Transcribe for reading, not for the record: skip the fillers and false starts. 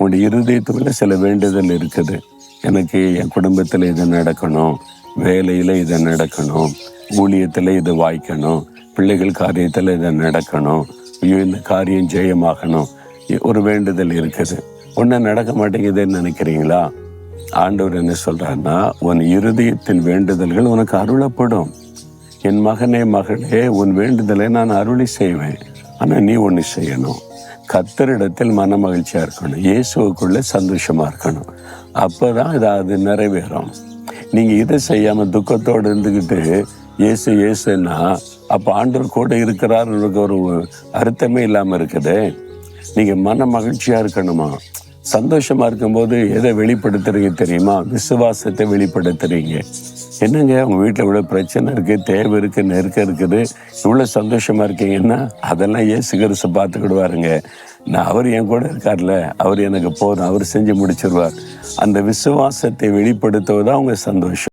உங்களுடைய இருதயத்துக்குள்ள சில வேண்டுதல் இருக்குது. எனக்கு என் குடும்பத்தில் இது நடக்கணும், வேலையில் இது நடக்கணும், ஊழியத்தில் இது வாய்க்கணும், பிள்ளைகள் காரியத்தில் இது நடக்கணும், ஐயோ இந்த காரியம் ஜெயமாகணும். ஒரு வேண்டுதல் இருக்குது. ஒன்றும் நடக்க மாட்டேங்குதுன்னு நினைக்கிறீங்களா? ஆண்டவர் என்ன சொல்றாருன்னா, உன் இருதயத்தின் வேண்டுதல்கள் உனக்கு அருளப்படும். என் மகனே மகளே, உன் வேண்டுதலை நான் அருளி செய்வேன். ஆனால் நீ ஒன்று செய்யணும். கர்த்தரிடத்தில் மன மகிழ்ச்சியா இருக்கணும், இயேசுவுக்குள்ள சந்தோஷமா இருக்கணும். அப்போதான் அது நிறைவேறும். நீங்க இதை செய்யாம துக்கத்தோடு இருந்துக்கிட்டு இயேசு இயேசுன்னா அப்போ ஆண்டவர் கூட இருக்கிறாருன்னு ஒரு அர்த்தமே இல்லாம இருக்குது. நீங்க மன மகிழ்ச்சியா இருக்கணுமா? சந்தோஷமா இருக்கும்போது எதை வெளிப்படுத்துறீங்க தெரியுமா? விசுவாசத்தை வெளிப்படுத்துறீங்க. என்னங்க உங்க வீட்டில் இவ்வளோ பிரச்சனை இருக்கு, தேவை இருக்கு, நெருக்கம் இருக்குது, இவ்வளோ சந்தோஷமா இருக்கீங்கன்னா அதெல்லாம் இயேசு கிறிஸ்து பார்த்துக்கிடுவாருங்க. அவர் என் கூட இருக்கார்ல, அவர் எனக்கு போதும், அவர் செஞ்சு முடிச்சிருவார். அந்த விசுவாசத்தை வெளிப்படுத்துவதுதான் உங்க சந்தோஷம்.